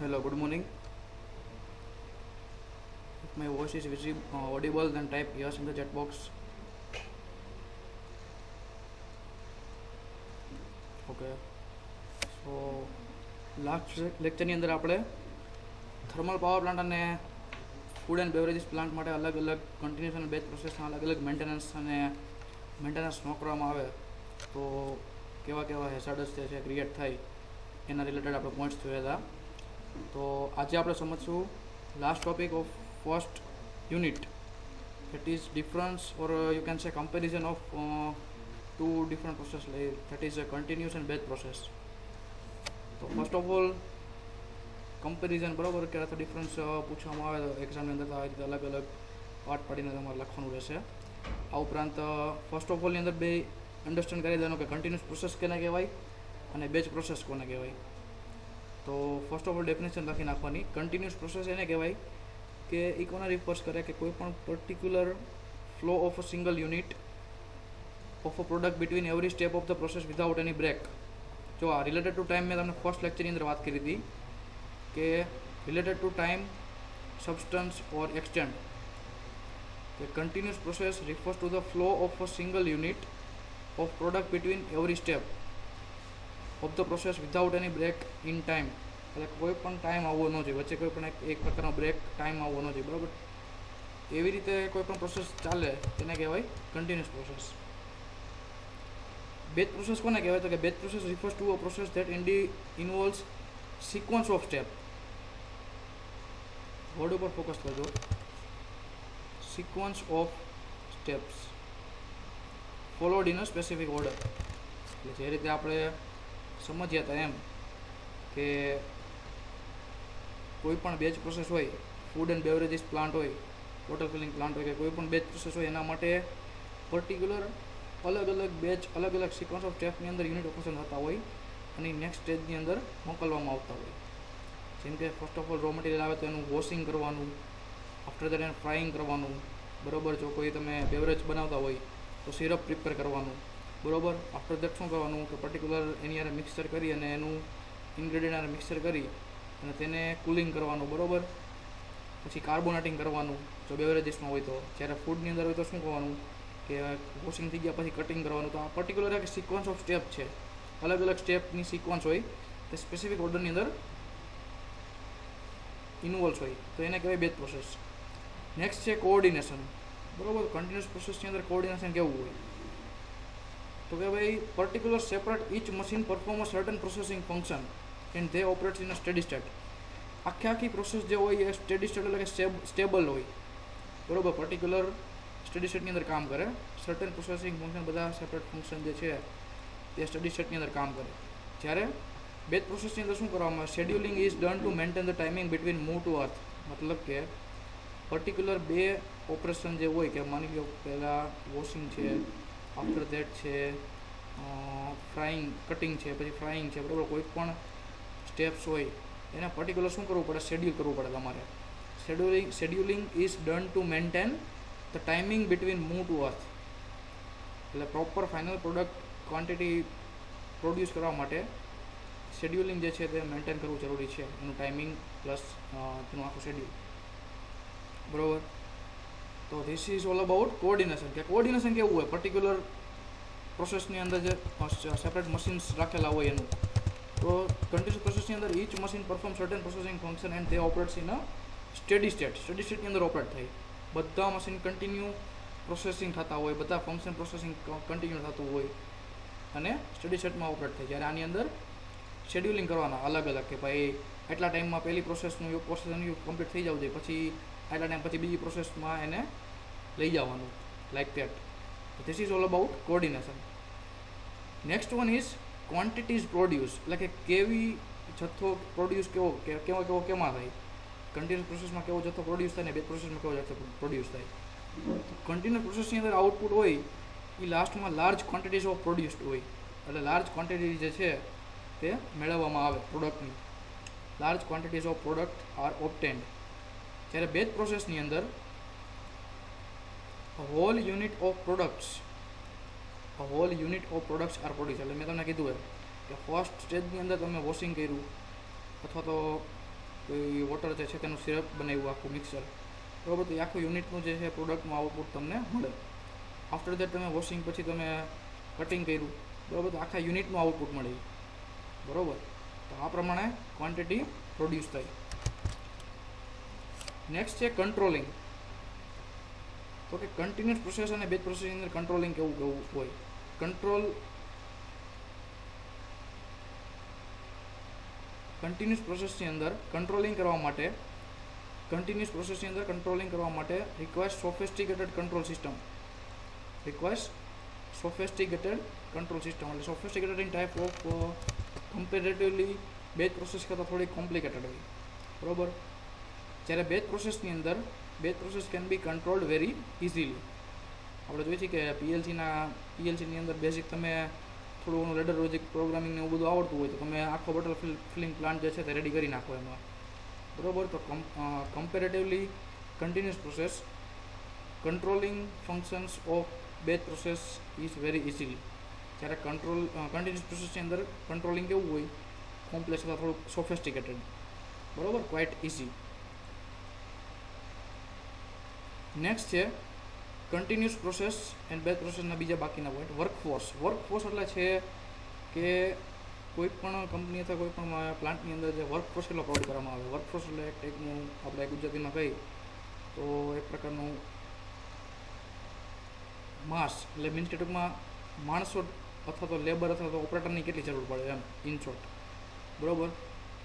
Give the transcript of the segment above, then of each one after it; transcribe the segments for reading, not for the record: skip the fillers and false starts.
Hello, good morning. If my voice is visible, audible, then type yes in the chat box. Okay. So, last લેક્ચરની અંદર આપણે thermal power plant અને food and beverages plant માટે અલગ અલગ continuous અને batch પ્રોસેસના અલગ અલગ મેન્ટેનન્સ ન કરવામાં આવે તો કેવા કેવા હેઝાર્ડસ જે છે ક્રિએટ થાય એના રિલેટેડ આપણે પોઈન્ટ્સ જોયા હતા. તો આજે આપણે સમજશું last topic of first unit, that is difference or you can say comparison of two different process, that is a continuous and batch process. તો ફર્સ્ટ ઓફ ઓલ કમ્પેરિઝન બરાબર કે અથવા ડિફરન્સ પૂછવામાં આવે તો એક્ઝામની અંદર આ રીતે અલગ અલગ પાર્ટ પાડીને તમારે લખવાનું રહેશે. આ ઉપરાંત ફર્સ્ટ ઓફ ઓલની અંદર બે અન્ડરસ્ટેન્ડ કરી દેવાનું કે કન્ટિન્યુઅસ પ્રોસેસ કોને કહેવાય અને બેચ પ્રોસેસ કોને કહેવાય. તો ફર્સ્ટ ઓફ ઓલ ડેફિનેશન લખી નાખવાની. કન્ટિન્યુઅસ પ્રોસેસ એને કહેવાય કે એ કોને રિફર્સ કરે કે કોઈ પણ particular flow of a single unit of a product between every step of the process without any break. જો આ રિલેટેડ ટુ ટાઈમ મેં તમને ફર્સ્ટ લેક્ચરની અંદર વાત કરી હતી કે related to time, substance or extent, કે continuous process refers to the flow of a single unit of product between every step of the process without any break in time. એટલે કોઈ પણ ટાઈમ આવવો ન જોઈએ, વચ્ચે કોઈ પણ એક પ્રકારનો બ્રેક ટાઈમ આવવો ન જોઈએ, બરાબર. એવી રીતે કોઈ પણ પ્રોસેસ ચાલે તેને કહેવાય કન્ટિન્યુઅસ પ્રોસેસ. બેચ પ્રોસેસ કોને કહેવાય તો કે batch process refers to a process that ઇન્વોલ્વ્સ sequence of step. Word ઉપર ફોકસ કરજો. Sequence of steps followed in a specific order. એટલે જે રીતે આપણે સમજ્યા હતા એમ કે કોઈ પણ બેચ પ્રોસેસ હોય, ફૂડ એન્ડ બેવરેજીસ પ્લાન્ટ હોય, વોટર ફિલિંગ પ્લાન્ટ હોય, કે કોઈ પણ બેચ પ્રોસેસ હોય એના માટે પર્ટિક્યુલર અલગ અલગ બેચ, અલગ અલગ સિક્વન્સ ઓફ સ્ટેપની અંદર યુનિટ ઓપરેશન થતા હોય અને નેક્સ્ટ સ્ટેજની અંદર મોકલવામાં આવતા હોય. જેમ કે first of all raw material આવે તો એનું વોશિંગ કરવાનું, આફ્ટર દેટ એને ફ્રાઈંગ કરવાનું, બરાબર. જો કોઈ તમે બેવરેજ બનાવતા હોય તો સિરપ પ્રિપેર કરવાનું, બરાબર. આફ્ટર દેટ શું કરવાનું કે પર્ટિક્યુલર એની યારે મિક્સર કરી અને એનું ઇન્ગ્રેડિયન્ટ મિક્સર કરી અને તેને કુલિંગ કરવાનું, બરાબર. પછી કાર્બોનેટિંગ કરવાનું જો બેવરેજીસમાં હોય તો. જ્યારે ફૂડની અંદર હોય તો શું કરવાનું કે વોશિંગ થઈ ગયા પછી કટિંગ કરવાનું. તો આ પર્ટિક્યુલર એક સિક્વન્સ ઓફ સ્ટેપ છે, અલગ અલગ સ્ટેપની સિક્વન્સ હોય તે સ્પેસિફિક ઓર્ડરની અંદર ઇન્વોલ્વ હોય તો એને કહેવાય બેચ પ્રોસેસ. નેક્સ્ટ છે કોઓર્ડિનેશન, બરાબર. કન્ટિન્યુઅસ પ્રોસેસની અંદર કોઓર્ડિનેશન કેવું હોય તો કે ભાઈ particular separate each machine perform a certain processing function and they operates in a steady state. આખી પ્રોસેસ જે હોય એ સ્ટેડી સ્ટેટ એટલે કે સ્ટેબલ હોય, બરાબર. પર્ટિક્યુલર સ્ટડી સ્ટેટની અંદર કામ કરે. સર્ટન પ્રોસેસિંગ ફંક્શન, બધા સેપરેટ ફંક્શન જે છે તે સ્ટડી સ્ટેટની અંદર કામ કરે. જ્યારે બેચ પ્રોસેસની અંદર શું કરવામાં આવે, scheduling is done to maintain the timing between move to અર્થ. મતલબ કે પર્ટિક્યુલર બે ઓપરેશન જે હોય કે માની લો પહેલાં વોશિંગ છે, આફ્ટર ધેટ છે ફ્રાઈંગ, કટિંગ છે, પછી ફ્રાઈંગ છે, બરાબર. કોઈ પણ સ્ટેપ્સ હોય એને પર્ટિક્યુલર શું કરવું પડે, શેડ્યુલ કરવું પડે તમારે. Scheduling is done to maintain the timing between move to earth. એટલે proper final product quantity produce કરવા માટે શેડ્યુલિંગ જે છે તે મેન્ટેન કરવું જરૂરી છે, એનું ટાઈમિંગ પ્લસ તેનું આખું શેડ્યુલ, બરાબર. તો this is all about coordination. કે કોઓર્ડિનેશન કેવું હોય પર્ટિક્યુલર પ્રોસેસની અંદર જે સેપરેટ મશીન્સ રાખેલા હોય એનું. તો કન્ટિન્યુઅસ પ્રોસેસની અંદર each machine perform certain processing function and તે operates in a steady state. Steady સ્ટેટની અંદર ઓપરેટ થાય. બધા મશીન કન્ટિન્યુ પ્રોસેસિંગ થતા હોય, બધા ફંક્શન પ્રોસેસિંગ કન્ટિન્યુ થતું હોય અને સ્ટડી સ્ટેટમાં ઓપરેટ થાય. જ્યારે આની અંદર શેડ્યુલિંગ કરવાના અલગ અલગ કે ભાઈ એટલા ટાઈમમાં પહેલી પ્રોસેસનું કમ્પ્લીટ થઈ જવું જોઈએ, પછી આટલા ટાઈમ પછી બીજી પ્રોસેસમાં એને લઈ જવાનું, like that. This is all about coordination. Next one is quantities produce. એટલે કે કેવી જથ્થો પ્રોડ્યુસ કેવો કેમાં થાય. કન્ટિન્યુઅસ પ્રોસેસમાં કેવો જથ્થો પ્રોડ્યુસ થાય ને બેચ પ્રોસેસમાં કેવો જથ્થો પ્રોડ્યુસ થાય. કન્ટિન્યુઅસ પ્રોસેસની અંદર આઉટપુટ હોય એ લાસ્ટમાં લાર્જ ક્વોન્ટિટીઝ ઓફ પ્રોડ્યુસ્ડ હોય. એટલે લાર્જ ક્વોન્ટિટી જે છે તે મેળવવામાં આવે પ્રોડક્ટની. Large quantities of product are obtained. જ્યારે બેચ પ્રોસેસની અંદર whole unit of products are produce. એટલે મેં તમને કીધું કે ફર્સ્ટ સ્ટેજની અંદર તમે વોશિંગ કર્યું અથવા તો તો એ વોટર જે છે તેનું સિરપ બનાવ્યું આખું મિક્સર, બરાબર. તો એ આખું યુનિટનું જે છે પ્રોડક્ટનું આઉટપુટ તમને મળે. આફ્ટર દેટ તમે વોશિંગ પછી તમે કટિંગ કર્યું, બરાબર, તો આખા યુનિટનું આઉટપુટ મળે, બરાબર. તો આ પ્રમાણે ક્વોન્ટિટી પ્રોડ્યુસ થાય. નેક્સ્ટ છે કંટ્રોલિંગ. તો કે કન્ટિન્યુઅસ પ્રોસેસ અને બેચ પ્રોસેસની અંદર કંટ્રોલિંગ કેવું હોય. કન્ટિન્યુઅસ પ્રોસેસની અંદર કંટ્રોલિંગ કરવા માટે રિક્વાયર્સ સોફિસ્ટિકેટેડ કંટ્રોલ સિસ્ટમ. એટલે sophisticated in type of comparatively batch process કરતાં થોડી કોમ્પ્લિકેટેડ હોય, બરાબર. જ્યારે બેચ પ્રોસેસની અંદર batch process can be controlled very easily. આપણે જોઈએ છીએ કે પીએલસીની અંદર બેઝિક તમે થોડું ઘણું લેડર લોજિક પ્રોગ્રામિંગ ને એવું બધું આવડતું હોય તો તમે આખો બટર ફિલિંગ પ્લાન્ટ જે છે તે રેડી કરી નાખો એમાં, બરાબર. તો comparatively continuous process controlling functions of batch process is very easily. જ્યારે કન્ટિન્યુઅસ પ્રોસેસની અંદર કંટ્રોલિંગ કેવું હોય, કોમ્પ્લેક્સ અથવા થોડુંક સોફિસ્ટિકેટેડ, બરાબર, ક્વાઇટ ઇઝી. નેક્સ્ટ છે કન્ટિન્યુઅસ પ્રોસેસ એન્ડ બેચ પ્રોસેસના બીજા બાકીના પોઈન્ટ. વર્કફોર્સ એટલે છે કે કોઈ પણ કંપની અથવા કોઈ પણ પ્લાન્ટની અંદર જે વર્કફોર્સ કેટલો પ્રોવાઈડ કરવામાં આવે. વર્કફોર્સ એટલે એક ટાઈપનું આપણે ગુજરાતીમાં કહીએ તો એક પ્રકારનું માસ, એટલે મીન્સ કે ટૂંકમાં માણસો અથવા તો લેબર અથવા તો ઓપરેટરની કેટલી જરૂર પડે એમ, ઇન શોર્ટ, બરાબર.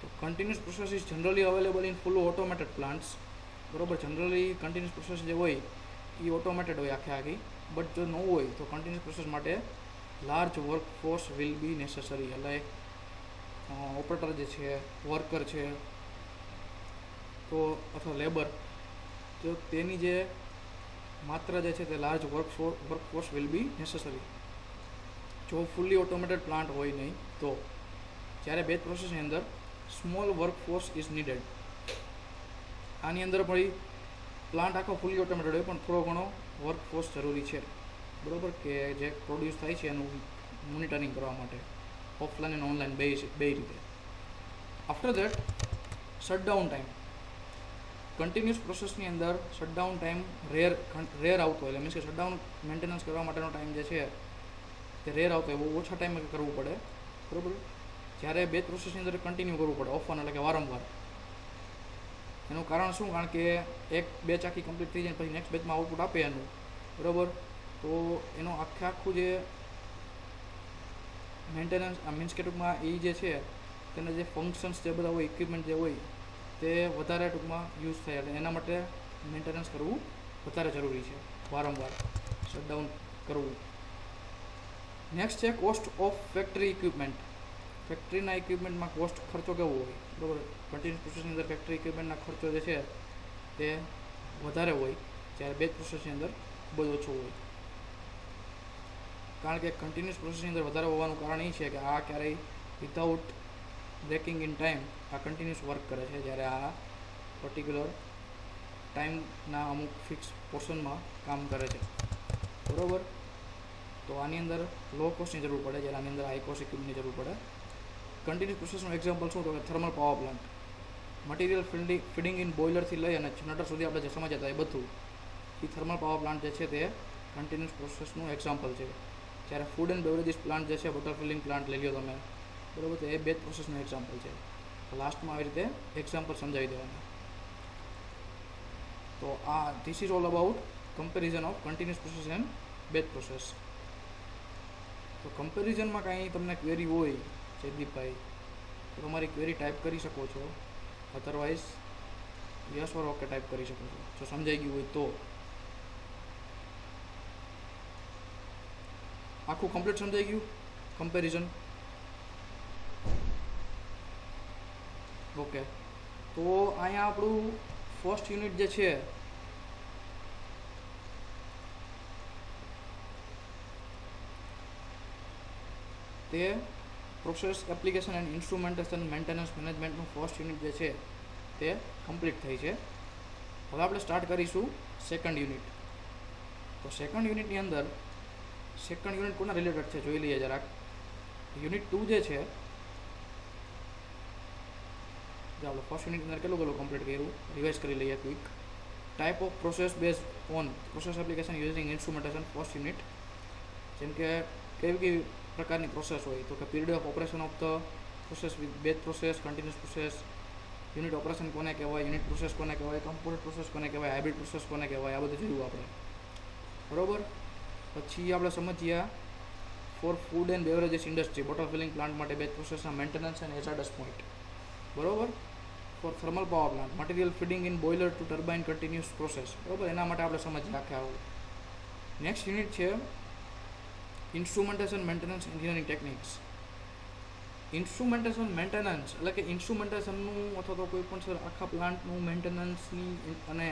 તો continuous process is generally available in full automated plants, બરાબર. જનરલી કન્ટિન્યુઅસ પ્રોસેસ જે હોય એ ઓટોમેટેડ હોય આખી, બટ જો ન હોય તો કન્ટિન્યુઅસ પ્રોસેસ માટે large workforce will be necessary. એટલે ઓપરેટર જે છે, વર્કર છે તો અથવા લેબર, તો તેની જે માત્રા જે છે તે large workforce will be necessary. જો ફૂલ્લી ઓટોમેટેડ પ્લાન્ટ હોય નહીં તો. જ્યારે બેચ પ્રોસેસની અંદર સ્મોલ વર્કફોર્સ ઇઝ નીડેડ. આની અંદર પણ પ્લાન્ટ આખો ફૂલી ઓટોમેટેડ હોય પણ થોડો ઘણો વર્કફોર્સ જરૂરી છે, બરાબર, કે જે પ્રોડ્યુસ થાય છે એનું મોનિટરિંગ કરવા માટે ઓફલાઈન અને ઓનલાઈન બે રીતે. After that shutdown time. Continuous પ્રોસેસની અંદર શટડાઉન ટાઈમ રેર આવતો હોય, એટલે મીન્સ કે શટડાઉન મેન્ટેનન્સ કરવા માટેનો ટાઈમ જે છે તે રેર આવતો હોય, બહુ ઓછા ટાઈમે કરવું પડે, બરાબર. જ્યારે બેચ પ્રોસેસની અંદર કન્ટિન્યુ કરવું પડે, ઓફન એટલે કે વારંવાર. એનું કારણ શું? કારણ કે એક બેચ આખી કમ્પ્લીટ થઈ જાય પછી નેક્સ્ટ બેચમાં આઉટપુટ આપે એનું, બરાબર. તો એનું આખું જે મેન્ટેનન્સ મીન્સ કે ટૂંકમાં એ જે છે તેના જે ફંક્શન્સ જે બધા હોય, ઇક્વિપમેન્ટ જે હોય તે વધારે ટૂંકમાં યુઝ થાય, એટલે એના માટે મેન્ટેનન્સ કરવું વધારે જરૂરી છે, વારંવાર શટડાઉન કરવું. નેક્સ્ટ છે કોસ્ટ ઓફ ફેક્ટરી ઇક્વિપમેન્ટ. ફેક્ટરીના ઇક્વિપમેન્ટમાં કોસ્ટ ખર્ચો કેવો હોય, બરાબર. કન્ટિન્યુઅસ પ્રોસેસની અંદર ફેક્ટરી ઇક્વિપમેન્ટના ખર્ચો જે છે તે વધારે હોય, જ્યારે બેચ પ્રોસેસની અંદર ખૂબ જ ઓછો હોય. કારણ કે કન્ટિન્યુઅસ પ્રોસેસની અંદર વધારે હોવાનું કારણ એ છે કે આ ક્યારેય વિધાઉટ બ્રેકિંગ ઇન ટાઈમ આ કન્ટિન્યુઅસ વર્ક કરે છે, જ્યારે આ પર્ટિક્યુલર ટાઈમના અમુક ફિક્સ પોર્શનમાં કામ કરે છે, બરાબર. તો આની અંદર લો કોસ્ટની જરૂર પડે, જ્યારે આની અંદર હાઈ કોસ્ટ ઇક્વિપમેન્ટની જરૂર પડે. કન્ટિન્યુઅસ પ્રોસેસનું એક્ઝામ્પલ શું? તો કે thermal power plant. Material feeding in બોઇલરથી લઈ અને જનરેટર સુધી આપણે જે સમજ્યા હતા એ બધું એ થર્મલ પાવર પ્લાન્ટ જે છે તે કન્ટિન્યુઅસ પ્રોસેસનું એક્ઝામ્પલ છે. જ્યારે ફૂડ એન્ડ બેવરેજીસ પ્લાન્ટ જે છે, બટર ફિલિંગ પ્લાન્ટ લઈ લો તમે, બરાબર, તો એ બેચ પ્રોસેસનું એક્ઝામ્પલ છે. તો લાસ્ટમાં આવી રીતે એક્ઝામ્પલ સમજાવી દેવાના. તો આ this is all about comparison of continuous process and batch process. તો કમ્પેરિઝનમાં કાંઈ તમને ક્વેરી હોય જયદીપભાઈ તો તમારી ક્વેરી ટાઈપ કરી શકો છો, otherwise yes or okay type કરી શકો છો જો સમજાઈ ગયું હોય તો. આખું કમ્પ્લીટ સમજાઈ ગયું કમ્પેરિઝન? ઓકે. તો અહીંયા આપણું ફર્સ્ટ યુનિટ જે છે તે process application and instrumentation maintenance મેનેજમેન્ટનું ફર્સ્ટ યુનિટ જે છે તે કમ્પ્લીટ થઈ છે. હવે આપણે સ્ટાર્ટ કરીશું સેકન્ડ યુનિટ. તો સેકન્ડ યુનિટની અંદર સેકન્ડ યુનિટ કોના રિલેટેડ છે જોઈ લઈએ જરાક. યુનિટ 2 જે છે જો આપણે ફર્સ્ટ યુનિટ અંદર કેટલું કમ્પ્લીટ કર્યું, રિવાઇઝ કરી લઈએ quick. Type off process base on process application using instrumentation first unit. જેમ કે કેવી પ્રકારની પ્રોસેસ હોય, તો કે period of operation of the process with batch process, continuous process, unit operation કોને કહેવાય, યુનિટ પ્રોસેસ કોને કહેવાય, કમ્પોઝિટ પ્રોસેસ કોને કહેવાય, હાઇબ્રિડ પ્રોસેસ કોને કહેવાય, આ બધું જોયું આપણે. બરાબર. પછી આપણે સમજીએ for food and beverages industry bottle filling plant માટે બેચ પ્રોસેસના મેન્ટેનન્સ એન્ડ હેઝાર્ડસ પોઈન્ટ. બરાબર. For thermal power plant material feeding in boiler to turbine continuous process. બરાબર. એના માટે આપણે સમજીએ આખે આવું. નેક્સ્ટ યુનિટ છે instrumentation maintenance engineering techniques. Instrumentation maintenance એટલે કે ઇન્સ્ટ્રુમેન્ટેશનનું અથવા તો કોઈ પણ સર આખા પ્લાન્ટનું મેન્ટેનન્સની અને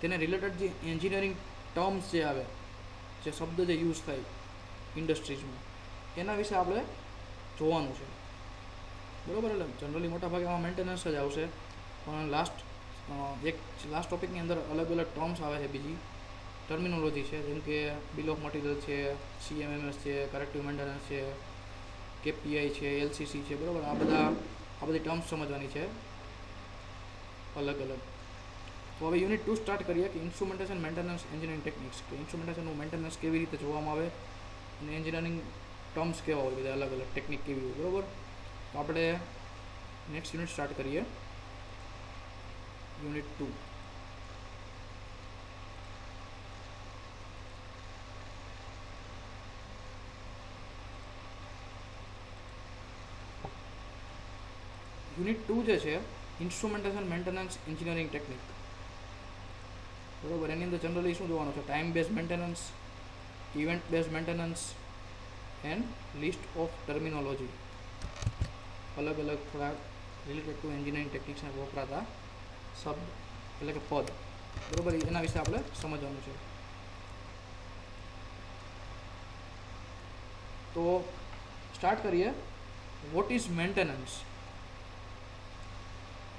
તેને રિલેટેડ જે એન્જિનિયરિંગ ટર્મ્સ જે આવે, જે શબ્દ જે યુઝ થાય ઇન્ડસ્ટ્રીઝમાં, એના વિશે આપણે જોવાનું છે. બરાબર. એટલે જનરલી મોટાભાગે આમાં મેન્ટેનન્સ જ આવશે, પણ લાસ્ટ ટોપિકની અંદર અલગ અલગ ટર્મ્સ આવે છે, બીજી ટર્મિનોલોજી છે, જેમ કે બિલ ઓફ મટીરિયલ છે, CMMS છે, કરેક્ટિવ મેન્ટેનન્સ છે, KPI છે, LCC છે. બરાબર. આ બધી ટર્મ્સ સમજવાની છે અલગ અલગ. તો હવે યુનિટ 2 સ્ટાર્ટ કરીએ કે ઇન્સ્ટ્રુમેન્ટેશન મેન્ટેનન્સ એન્જિનિયરિંગ ટેકનિક્સ, કે ઇન્સ્ટ્રુમેન્ટેશનનું મેન્ટેનન્સ કેવી રીતે જોવામાં આવે અને એન્જિનિયરિંગ ટર્મ્સ કેવા હોય, બધા અલગ અલગ ટેકનિક કેવી હોય. બરાબર. તો આપણે નેક્સ્ટ યુનિટ સ્ટાર્ટ કરીએ, યુનિટ 2. યુનિટ 2 જે છે ઇન્સ્ટ્રુમેન્ટેશન મેન્ટેનન્સ એન્જિનિયરિંગ ટેકનિક. બરાબર. એની અંદર જનરલી શું જોવાનું છે, time base maintenance, event base maintenance and list of terminology. અલગ અલગ થોડા રિલેટેડ ટુ એન્જિનિયરિંગ ટેકનિક્સને વપરાતા શબ્દ એટલે કે પદ. બરાબર. એના વિશે આપણે સમજવાનું છે. તો સ્ટાર્ટ કરીએ. What is maintenance?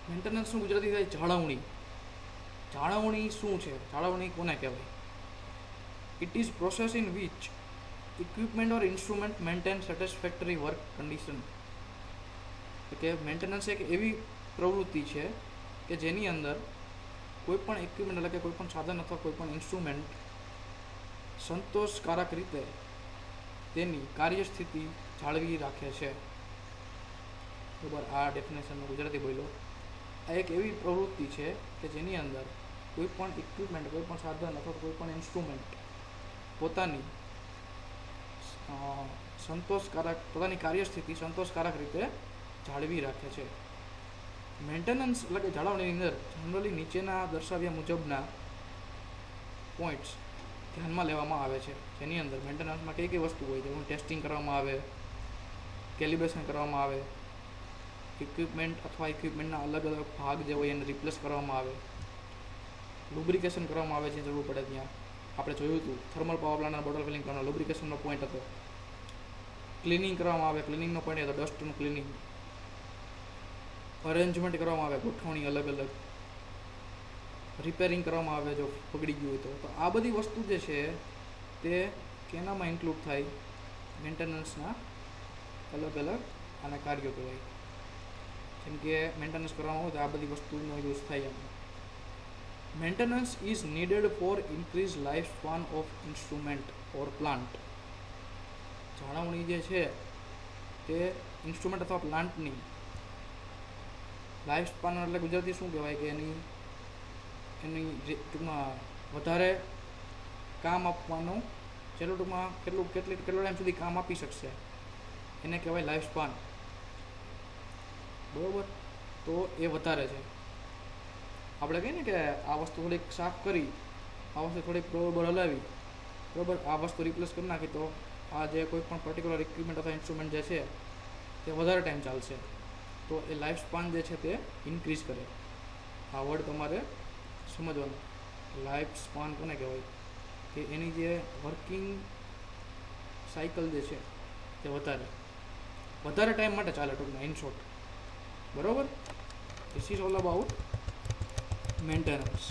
મેન્ટેનન્સનું ગુજરાતી થાય જાળવણી. જાળવણી શું છે? જાળવણી કોને કહેવાય? It is process in which equipment or instrument maintain satisfactory work condition. કે મેન્ટેનન્સ એક એવી પ્રવૃત્તિ છે કે જેની અંદર કોઈ પણ ઇક્વિપમેન્ટ એટલે કે કોઈ પણ સાધન અથવા કોઈ પણ ઇન્સ્ટ્રુમેન્ટ સંતોષકારક રીતે તેની કાર્યસ્થિતિ જાળવી રાખે છે. બરાબર. આ ડેફિનેશનનો ગુજરાતી બોલ્યો. આ એક એવી પ્રવૃત્તિ છે કે જેની અંદર કોઈ પણ ઇક્વિપમેન્ટ, કોઈ પણ સાધન અથવા કોઈ પણ ઇન્સ્ટ્રુમેન્ટ પોતાની પોતાની કાર્યસ્થિતિ સંતોષકારક રીતે જાળવી રાખે છે. મેન્ટેનન્સ એટલે કે જાળવણીની અંદર જનરલી નીચેના દર્શાવ્યા મુજબના પોઈન્ટ્સ ધ્યાનમાં લેવામાં આવે છે, જેની અંદર મેન્ટેનન્સમાં કઈ વસ્તુ હોય, જેનું ટેસ્ટિંગ કરવામાં આવે, કેલિબ્રેશન કરવામાં આવે, ઇક્વિપમેન્ટ અથવા ઇક્વિપમેન્ટના અલગ અલગ ભાગ જે હોય એને રિપ્લેસ કરવામાં આવે, લુબ્રિકેશન કરવામાં આવે છે જરૂર પડે ત્યાં. આપણે જોયું હતું થર્મલ પાવર પ્લાન્ટ અને બોટલ ફિલિંગ પ્લાન્ટનો લુબ્રિકેશનનો પોઈન્ટ હતો. ક્લિનિંગ કરવામાં આવે, ક્લિનિંગનો પોઈન્ટ હતો ડસ્ટનું ક્લિનિંગ. અરેન્જમેન્ટ કરવામાં આવે, ગોઠવણી અલગ અલગ. રિપેરિંગ કરવામાં આવે જો બગડી ગયું હોય તો આ બધી વસ્તુ જે છે તે કેનામાં ઇન્ક્લુડ થાય? મેન્ટેનન્સના અલગ અલગ આના કાર્યો કહેવાય. જેમ કે મેન્ટેનન્સ કરવામાં હોય તો આ બધી વસ્તુનો યુઝ થાય. એમ maintenance is needed for increase life span of instrument or plant. જાળવણી જે છે તે ઇન્સ્ટ્રુમેન્ટ અથવા પ્લાન્ટની લાઈફ સ્પાન એટલે ગુજરાતી શું કહેવાય કે એની ટૂંકમાં વધારે કામ આપવાનું, જેટલું ટૂંકમાં કેટલો ટાઈમ સુધી કામ આપી શકશે એને કહેવાય લાઈફ સ્પાન. બરાબર. તો એ વધારે છે. આપણે કહીએ ને કે આ વસ્તુ થોડીક સાફ કરી, આ વસ્તુ થોડીક બરોબર હલાવી, બરાબર, આ વસ્તુ રિપ્લેસ કરી નાખી તો આ જે કોઈ પણ પર્ટિક્યુલર ઇક્વિપમેન્ટ અથવા ઇન્સ્ટ્રુમેન્ટ જે છે તે વધારે ટાઈમ ચાલશે. તો એ લાઈફ સ્પાન જે છે તે ઇન્ક્રીઝ કરે. આ વર્ડ તમારે સમજવાનું. લાઈફ સ્પાન કોને કહેવાય? કે એની જે વર્કિંગ સાયકલ જે છે તે વધારે ટાઈમ માટે ચાલે ટૂંકમાં, ઇન શોર્ટ. બરાબર. This is all about maintenance.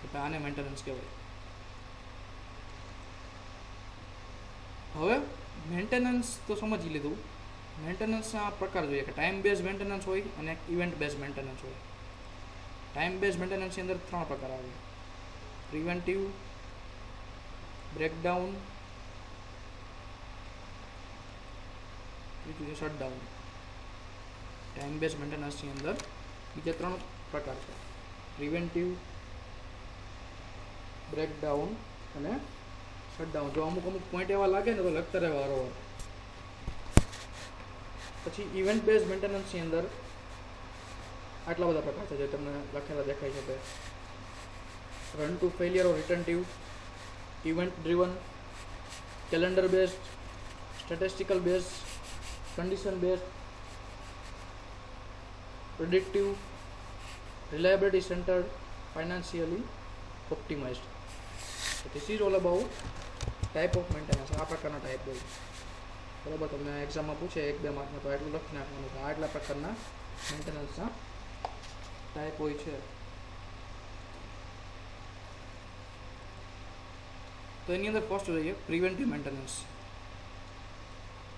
એટલે આને મેન્ટેનન્સ કહેવાય. હવે મેન્ટેનન્સ તો સમજી લીધું. મેન્ટેનન્સના પ્રકાર જોઈએ કે ટાઈમ બેઝ મેન્ટેનન્સ હોય અને એક ઇવેન્ટ બેઝ મેન્ટેનન્સ હોય. ટાઈમ બેઝ મેન્ટેનન્સની અંદર 3 પ્રકાર આવે: પ્રિવેન્ટિવ, બ્રેકડાઉન, ત્રીજું છે શટડાઉન. ટાઈમ બેઝ મેન્ટેનન્સની અંદર બીજા 3 પ્રકાર છે: પ્રિવેન્ટિવ, બ્રેકડાઉન અને શટડાઉન. જો અમુક પોઈન્ટ એવા લાગે ને તો લખતા રહેવા વારંવાર. પછી ઇવેન્ટ બેઝ મેન્ટેનન્સની અંદર આટલા બધા પ્રકાર છે જે તમને લખેલા દેખાય છે. Run to failure or alternative, event driven, calendar based, statistical base, condition based, predictive, reliability centred, financially optimised. This is all about type of maintenance. આ પ્રકારના ટાઈપ હોય બરાબર. તમને એક્ઝામમાં પૂછે 1-2 માર્કમાં તો એટલું લખી નાખવાનું કે આટલા પ્રકારના મેન્ટેનન્સના ટાઈપ હોય છે. તો એની અંદર ફર્સ્ટ જોઈએ પ્રિવેન્ટિવ મેન્ટેનન્સ.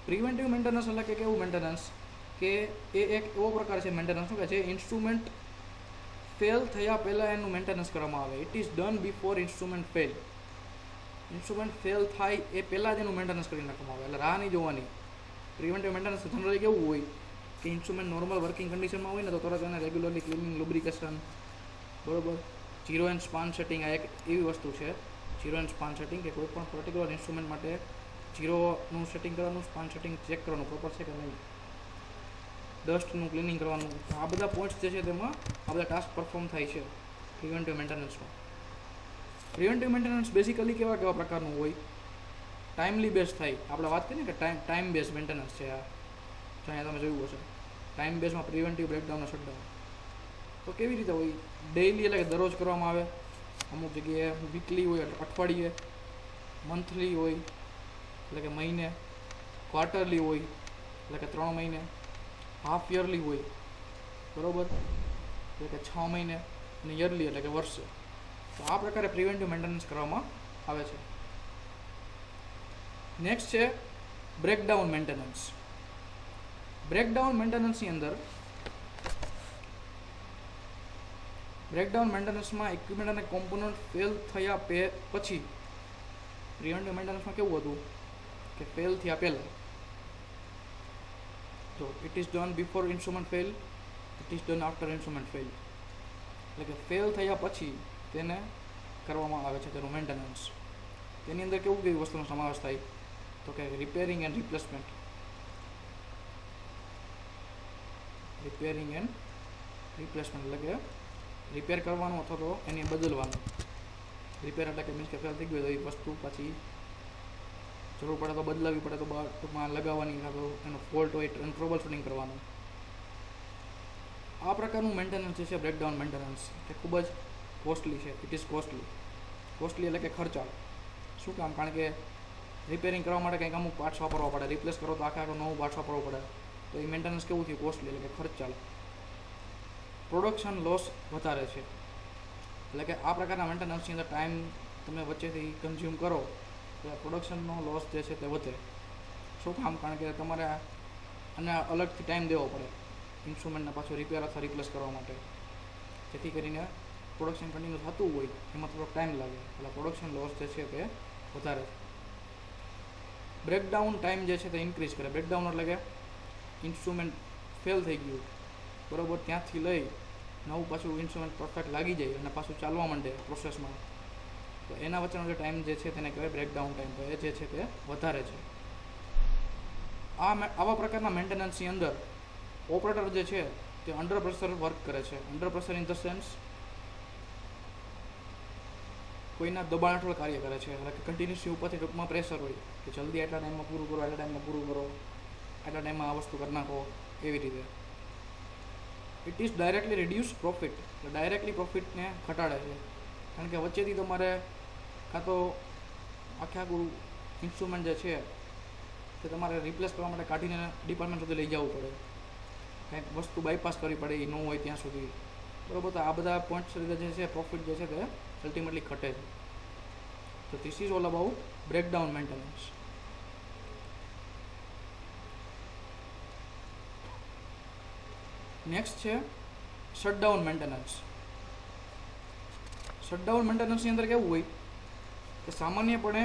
પ્રિવેન્ટિવ મેન્ટેનન્સ એટલે કે કેવું મેન્ટેનન્સ કે એ એક એવો પ્રકાર છે મેન્ટેનન્સનો કે જે ઇન્સ્ટ્રુમેન્ટ ફેલ થયા પહેલાં એનું મેન્ટેનન્સ કરવામાં આવે. It is done before instrument fail. Instrument fail થાય એ પહેલાં જ એનું મેન્ટેનન્સ કરી નાખવામાં આવે, એટલે રાહ નહીં જોવાની. પ્રિવેન્ટિવ મેન્ટેનન્સ જનરલી કેવું હોય કે ઇન્સ્ટ્રુમેન્ટ નોર્મલ વર્કિંગ કન્ડિશનમાં હોય ને તો તરત એને રેગ્યુલરલી ક્લિનિંગ, લુબ્રિકેશન, બરાબર, ઝીરો એન્ડ સ્પાન સેટિંગ. આ એક એવી વસ્તુ છે ઝીરો એન્ડ સ્પાન સેટિંગ કે કોઈ પણ પર્ટિક્યુલર ઇન્સ્ટ્રુમેન્ટ માટે ઝીરોનું સેટિંગ કરવાનું, સ્પાન સેટિંગ ચેક કરવાનું પ્રોપર છે કે નહીં, ડસ્ટનું ક્લિનિંગ કરવાનું. આ બધા પોઈન્ટ્સ જે છે તેમાં આ બધા ટાસ્ક પરફોર્મ થાય છે પ્રિવેન્ટિવ મેન્ટેનન્સમાં. પ્રિવેન્ટિવ મેન્ટેનન્સ બેઝિકલી કેવા પ્રકારનું હોય? ટાઈમલી બેઝ થાય. આપણે વાત કરીએ ને કે ટાઈમ બેઝ મેન્ટેનન્સ છે. આ અહીંયા તમે જોયું હશે ટાઈમ બેઝમાં પ્રિવેન્ટિવ, બ્રેકડાઉન અને શટડાઉન. તો કેવી રીતે હોય? ડેઇલી એટલે કે દરરોજ કરવામાં આવે, અમુક જગ્યાએ વીકલી હોય એટલે અઠવાડિયે, મંથલી હોય એટલે કે મહિને, ક્વાર્ટરલી હોય એટલે કે 3 મહિને, હાફ યરલી હોય બરાબર એટલે કે 6 મહિને, અને યરલી એટલે કે વર્ષે. તો આ પ્રકારે પ્રિવેન્ટિવ મેન્ટેનન્સ કરવામાં આવે છે. નેક્સ્ટ છે બ્રેકડાઉન મેન્ટેનન્સ. બ્રેકડાઉન મેન્ટેનન્સની અંદર બ્રેકડાઉન મેન્ટેનન્સમાં ઇક્વિપમેન્ટ અને કોમ્પોનન્ટ ફેલ થયા પછી પ્રિવેન્ટિવ મેન્ટેનન્સમાં કેવું હતું કે ફેલ થયા પહેલાં તો it is done before instrument fail, it is done after instrument fail. એટલે કે ફેલ થયા પછી તેને કરવામાં આવે છે તેનું મેન્ટેનન્સ. તેની અંદર કેવી વસ્તુનો સમાવેશ થાય તો કે repairing and replacement. Repairing and replacement એટલે કે રિપેર કરવાનું અથવા તો એને બદલવાનું. રિપેર એટલે કે મીન્સ કે ફેલ થઈ ગયું તો એ વસ્તુ પછી જરૂર પડે તો બદલાવી પડે તો ટૂંકમાં લગાવવાની, કાં તો એનો ફોલ્ટ હોય એનું ટ્રબલ શૂટિંગ કરવાનું. આ પ્રકારનું મેન્ટેનન્સ જે છે બ્રેકડાઉન મેન્ટેનન્સ એ ખૂબ જ કોસ્ટલી છે. It is costly. કોસ્ટલી એટલે કે ખર્ચાળ. શું કામ? કારણ કે રિપેરિંગ કરવા માટે કંઈક અમુક પાર્ટ્સ વાપરવા પડે, રિપ્લેસ કરો તો આખા નવું પાર્ટ્સ વાપરવું પડે. તો એ મેન્ટેનન્સ કેવું થયું? કોસ્ટલી એટલે કે ખર્ચાળ. પ્રોડક્શન લોસ વધારે છે. એટલે કે આ પ્રકારના મેન્ટેનન્સની અંદર ટાઈમ તમે વચ્ચેથી કન્ઝ્યુમ કરો તો પ્રોડક્શનનો લોસ જે છે તે વધે. શું કામ? કારણ કે તમારે આને અલગથી ટાઈમ દેવો પડે ઇન્સ્ટ્રુમેન્ટને પાછું રિપેર અથવા રિપ્લેસ કરવા માટે, જેથી કરીને પ્રોડક્શન કન્ટિન્યુ થતું હોય એમાં થોડોક ટાઈમ લાગે, એટલે પ્રોડક્શન લોસ જે છે તે વધારે છે. બ્રેકડાઉન ટાઈમ જે છે તે ઇન્ક્રીઝ કરે. બ્રેકડાઉન એટલે કે ઇન્સ્ટ્રુમેન્ટ ફેલ થઈ ગયું બરાબર, ત્યાંથી લઈ નવું પાછું ઇન્સ્ટ્રુમેન્ટ પરફેક્ટ લાગી જાય અને પાછું ચાલવા માંડે પ્રોસેસમાં, તો એના વચ્ચેનો જે ટાઈમ જે છે તેને કહેવાય બ્રેકડાઉન ટાઈમ. તો એ જે છે તે વધારે છે. આવા પ્રકારના મેન્ટેનન્સની અંદર ઓપરેટર જે છે તે અંડર પ્રેશર વર્ક કરે છે. Under pressure in the sense કોઈના દબાણ હેઠળ કાર્ય કરે છે. એટલે કે કન્ટિન્યુઅસલી ઉપરથી ટૂંકમાં પ્રેશર હોય કે જલ્દી આટલા ટાઈમમાં પૂરું કરો, આટલા ટાઈમમાં પૂરું કરો, આટલા ટાઈમમાં આ વસ્તુ કરી નાખો, એવી રીતે. It is directly reduce profit. એટલે ડાયરેક્ટલી પ્રોફિટને ઘટાડે છે. કારણ કે વચ્ચેથી તમારે કાં તો આખું ઇન્સ્ટ્રુમેન્ટ જે છે તે તમારે રિપ્લેસ કરવા માટે કાઢીને ડિપાર્ટમેન્ટ સુધી લઈ જવું પડે, કંઈક વસ્તુ બાયપાસ કરવી પડે એ ન હોય ત્યાં સુધી બરાબર. તો આ બધા પોઈન્ટ્સ લીધે જે છે પ્રોફિટ જે છે તે અલ્ટિમેટલી ઘટે છે. તો this is all about breakdown maintenance. Next છે શટડાઉન મેન્ટેનન્સ. શટડાઉન મેન્ટેનન્સની અંદર કેવું હોય કે સામાન્યપણે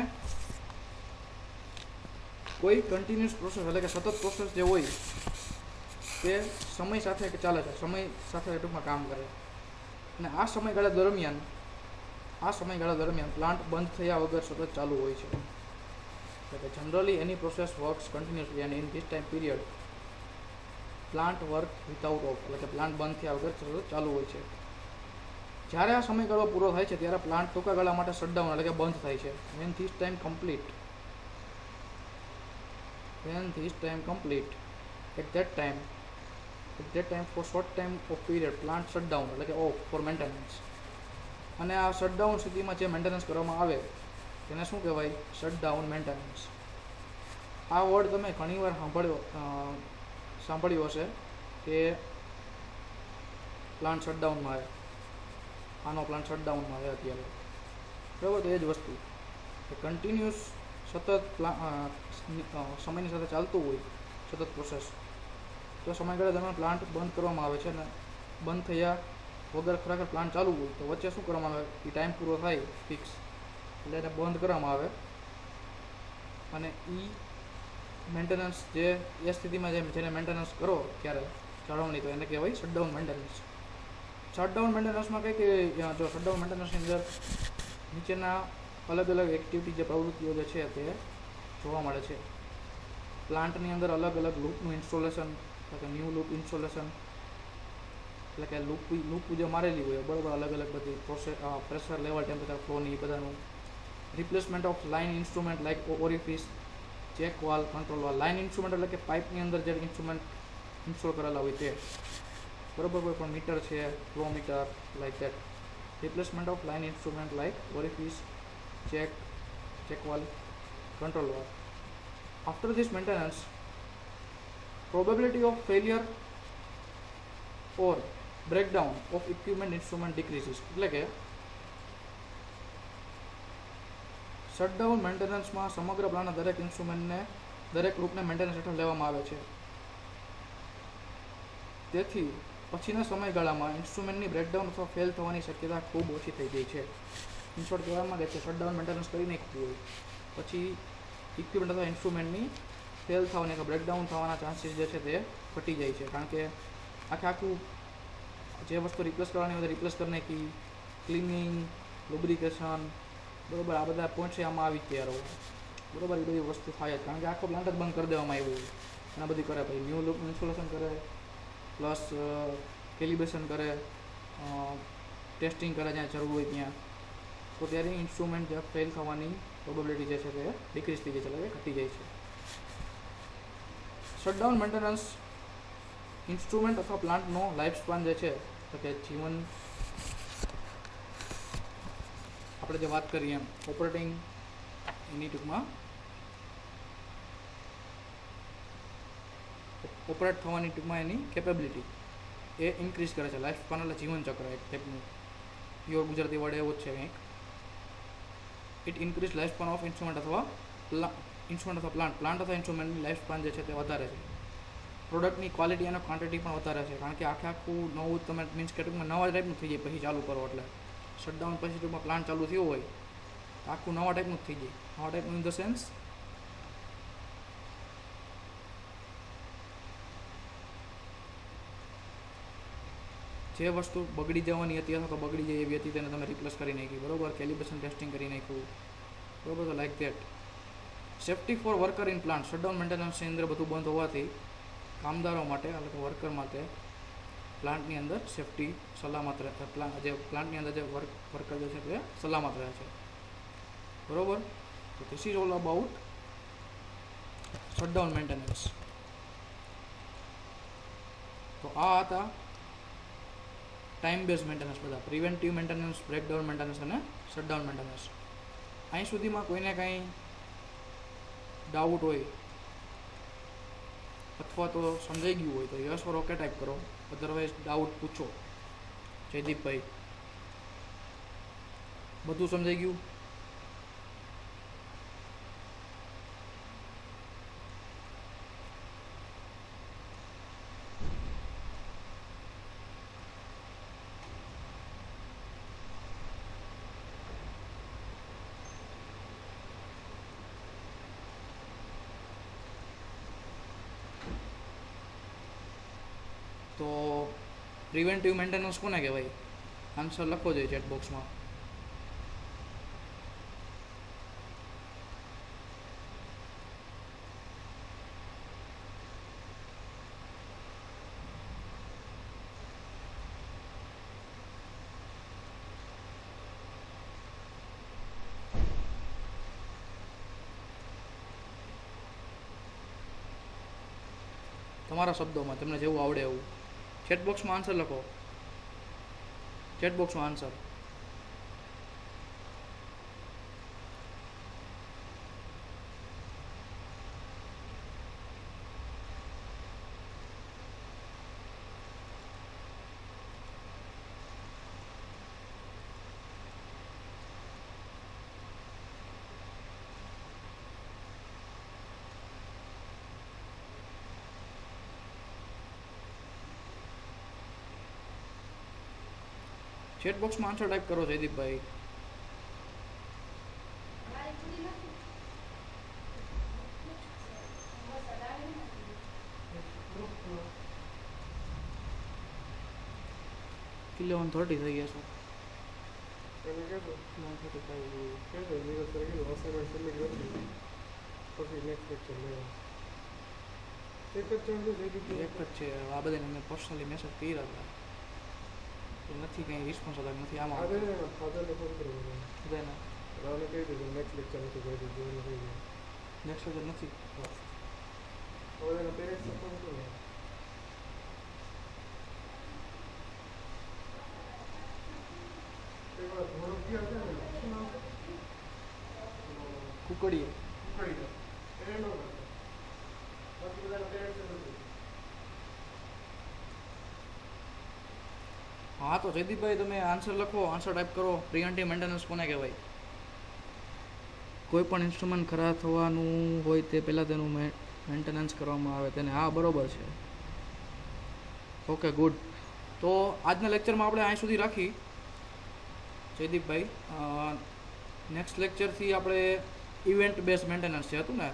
કોઈ કન્ટિન્યુઅસ પ્રોસેસ એટલે કે સતત પ્રોસેસ જે હોય તે સમય સાથે ચાલે છે, સમય સાથે ટૂંકમાં કામ કરે. અને આ સમયગાળા દરમિયાન પ્લાન્ટ બંધ થયા વગર સતત ચાલુ હોય છે. એટલે કે generally any process works continuously and in this time period plant work without of, એટલે કે પ્લાન્ટ બંધ થયા વગર સતત ચાલુ હોય છે. જ્યારે આ સમયગાળો પૂરો થાય છે ત્યારે પ્લાન્ટ ટૂંકા ગાળા માટે શટડાઉન એટલે કે બંધ થાય છે. when this time complete at that time for short time of period plant shutdown એટલે કે off for maintenance. અને આ શટડાઉન સ્થિતિમાં જે મેન્ટેનન્સ કરવામાં આવે તેને શું કહેવાય? Shutdown maintenance. આ વર્ડ તમે ઘણીવાર સાંભળ્યો હશે કે પ્લાન્ટ શટડાઉનમાં આવે, આનો પ્લાન્ટ શટડાઉનમાં આવે અત્યારે, બરાબર. તો એ જ વસ્તુ કે કન્ટિન્યુઅસ સતત સમયની સાથે ચાલતું હોય સતત પ્રોસેસ, તો સમયગાળા દરમિયાન પ્લાન્ટ બંધ કરવામાં આવે છે. અને બંધ થયા વગર ખરેખર પ્લાન્ટ ચાલુ હોય તો વચ્ચે શું કરવામાં આવે? એ ટાઈમ પૂરો થાય ફિક્સ એટલે એને બંધ કરવામાં આવે. અને એ મેન્ટેનન્સ જે એ સ્થિતિમાં જેને મેન્ટેનન્સ કરો ત્યારે જાળવણી, તો એને કહેવાય શટડાઉન મેન્ટેનન્સ. શટડાઉન મેન્ટેનન્સમાં કંઈ કે જો શટડાઉન મેન્ટેનન્સની અંદર નીચેના અલગ અલગ એક્ટિવિટી જે પ્રવૃત્તિઓ જે છે તે જોવા મળે છે. પ્લાન્ટની અંદર અલગ અલગ લૂપનું ઇન્સ્ટોલેશન, એટલે કે ન્યૂ લૂપ ઇન્સ્ટોલેશન, એટલે કે લૂપ જે મારેલી હોય બરાબર, અલગ અલગ બધી પ્રેશર લેવલ, ટેમ્પરેચર, ફ્લોની બધાનું. Replacement of line instrument like orifice, check valve, control valve. Line instrument એટલે કે પાઇપની અંદર જે ઇન્સ્ટ્રુમેન્ટ ઇન્સ્ટોલ કરેલા હોય તે, બરાબર. કોઈ પણ મીટર છે, flow meter, like that. Replacement of line instrument like orifice, check valve, control valve. After this maintenance, probability of failure or breakdown of equipment instrument decreases. એટલે કે શટડાઉન મેન્ટેનન્સમાં સમગ્ર પ્લાન્ટના દરેક ઇન્સ્ટ્રુમેન્ટને, દરેક લૂપને મેન્ટેનન્સ હેઠળ લેવામાં આવે છે. તેથી પછીના સમયગાળામાં ઇન્સ્ટ્રુમેન્ટની બ્રેકડાઉન અથવા ફેલ થવાની શક્યતા ખૂબ ઓછી થઈ ગઈ છે. ઇન શોર્ટ કહેવામાં આવે છે શટડાઉન મેન્ટેનન્સ કરી નાખ્યું હોય પછી ઇક્વિપમેન્ટ અથવા ઇન્સ્ટ્રુમેન્ટની ફેલ થવાની અથવા બ્રેકડાઉન થવાના ચાન્સીસ જે છે તે ઘટી જાય છે. કારણ કે આખું જે વસ્તુ રિપ્લેસ કરવાની હોય રિપ્લેસ કરી નાખી, ક્લિનિંગ, લુબ્રિકેશન, બરાબર, આ બધા પોઈન્ટ છે આમાં આવી તૈયાર હોય, બરાબર. એ બધી વસ્તુ થાય જ, કારણ કે આખો પ્લાન્ટ જ બંધ કરી દેવામાં આવ્યો હોય અને બધી કરે. પછી ન્યૂ લૂપ ઇન્સ્ટોલેશન કરે, પ્લસ કેલિબ્રેશન કરે, ટેસ્ટિંગ કરે જ્યાં જરૂર હોય ત્યાં. તો ત્યારે ઇન્સ્ટ્રુમેન્ટ જે ફેલ થવાની પ્રોબેબિલિટી જે છે તે ડિક્રીઝ થઈ જાય છે, એટલે કે ઘટી જાય છે. શટડાઉન મેન્ટેનન્સ ઇન્સ્ટ્રુમેન્ટ અથવા પ્લાન્ટનો લાઈફ સ્પાન જે છે, તો કે જીવન, આપણે જે વાત કરીએ એમ ઓપરેટિંગ એની ટૂંકમાં ઓપરેટ થવાની ટૂંકમાં એની કેપેબિલિટી એ ઇન્ક્રીઝ કરે છે. લાઈફ સ્પાન એટલે જીવનચક્ર એક ટાઈપનું, પ્યોર ગુજરાતી વર્ડ એવો જ છે કંઈક. It increase life span of instrument અથવા પ્લાન્ટ અથવા ઇન્સ્ટ્રુમેન્ટની લાઈફ સ્પાન જે છે તે વધારે છે. પ્રોડક્ટની ક્વોલિટી અને ક્વોન્ટિટી પણ વધારે છે, કારણ કે આખું નવું તમે મીન્સ કે ટૂંકમાં નવા ટાઈપનું થઈ જાય પછી ચાલુ કરો. એટલે શટડાઉન પછી ટૂંકમાં પ્લાન્ટ ચાલુ થયો હોય તો આખું નવા ટાઈપનું જ થઈ જાય. નવા ટાઈપનું ઇન ધ સેન્સ જે વસ્તુ બગડી જવાની હતી અથવા તો બગડી જાય એવી હતી તેને તમે રિપ્લેસ કરી નાખી, બરાબર. કેલિબ્રેશન ટેસ્ટિંગ કરી નાખ્યું, બરાબર. તો like that. Safety for worker in plant. Shutdown મેન્ટેનન્સની અંદર બધું બંધ હોવાથી કામદારો માટે એટલે કે વર્કર માટે પ્લાન્ટની અંદર સેફ્ટી સલામત રહે, જે પ્લાન્ટની અંદર જે વર્કર જે છે તે સલામત રહે છે, બરાબર. તો this is all about shutdown maintenance. તો આ હતા ટાઈમ બેઝ મેન્ટેનન્સ, બધા પ્રિવેન્ટિવ મેન્ટેનન્સ, બ્રેકડાઉન મેન્ટેનન્સ અને શટડાઉન મેન્ટેનન્સ. અહીં સુધીમાં કોઈને કાંઈ ડાઉટ હોય અથવા તો સમજાઈ ગયું હોય તો યસ ઓર ઓકે ટાઈપ કરો, અધરવાઇઝ ડાઉટ પૂછો. જયદીપભાઈ, બધું સમજાઈ ગયું? તો પ્રિવેન્ટિવ મેન્ટેનન્સ કોને કહેવાય? આન્સર લખો જોઈએ ચેટ બોક્સમાં. તમારા શબ્દોમાં તમને જેવું આવડે એવું ચેટ બોક્સમાં આન્સર લખો. ચેટ બોક્સમાં આન્સર. ચેટ બોક્સમાં આન્સર ટાઈપ કરો જયદીપભાઈ. કિલો 130 થઈ ગયા છે. એને કહેતો 135. કહેતો દિવસ તરીકે અસાઇનમેન્ટ સબમિટ કરી પછી નેક્સ્ટ લેક્ચર લેવા. એક જ ચાન્સ છે એક જ છે. આ બધાને મેં પર્સનલી મેસેજ કર્યા હતા, તો નથી કંઈ રિસ્પોન્સ હતા, નથી આમાં ફાધરને ફોન કરવો બધાને રાવને કહી દીધું નેક્સ્ટ લેક્ચર નથી કહી દીધું એને કહી દીધું નેક્સ્ટ લેક્ચર નથી. હવે એના પેરેન્ટ્સને ફોન કરો. કુકડીએ હા, તો જયદીપભાઈ તમે આન્સર લખો, આન્સર ટાઈપ કરો. પ્રિવેન્ટિવ મેન્ટેનન્સ કોને કહેવાય? કોઈ પણ ઇન્સ્ટ્રુમેન્ટ ખરાબ થવાનું હોય તે પહેલાં તેનું મેન્ટેનન્સ કરવામાં આવે તેને. હા, બરોબર છે. Okay, good. તો આજના લેક્ચરમાં આપણે અહીં સુધી રાખી જયદીપભાઈ. નેક્સ્ટ લેક્ચરથી આપણે ઇવેન્ટ બેઝ મેન્ટેનન્સ જે હતું ને,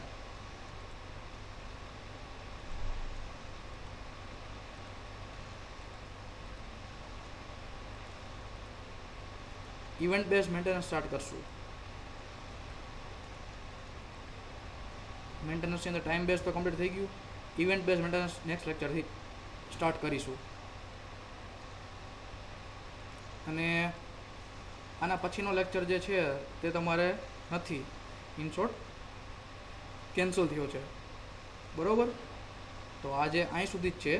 ઇવેન્ટ બેઝ મેન્ટેનન્સ સ્ટાર્ટ કરશું. મેન્ટેનન્સની અંદર ટાઈમ બેઝ તો કમ્પ્લીટ થઈ ગયું. ઇવેન્ટ બેઝ મેન્ટેનન્સ નેક્સ્ટ લેક્ચરથી સ્ટાર્ટ કરીશું. અને આના પછીનો લેક્ચર જે છે તે તમારે નથી, ઇન શોર્ટ કેન્સલ થયો છે, બરાબર? તો આજે અહીં સુધી જ છે.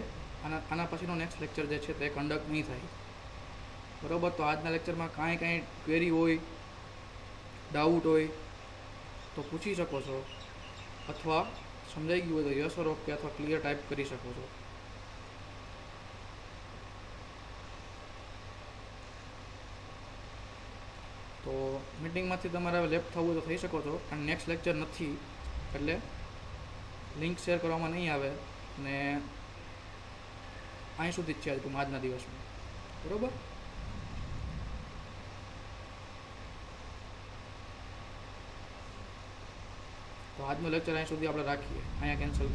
આના પછીનો નેક્સ્ટ લેક્ચર જે છે તે કન્ડક્ટ નહીં થાય, બરાબર? તો આજના લેક્ચરમાં કાંઈ ક્વેરી હોય, ડાઉટ હોય તો પૂછી શકો છો, અથવા સમજાઈ ગયું હોય તો યસ ઓર ઓકે અથવા ક્લિયર ટાઈપ કરી શકો છો. તો મીટિંગમાંથી તમારે હવે લેફ્ટ થવું હોય તો થઈ શકો છો, અને નેક્સ્ટ લેક્ચર નથી એટલે લિંક શેર કરવામાં નહીં આવે. અને અહીં સુધી જ છે આજના દિવસમાં, બરાબર? તો આજનો લેક્ચર અહીં સુધી આપણે રાખીએ, અહીંયા કેન્સલ.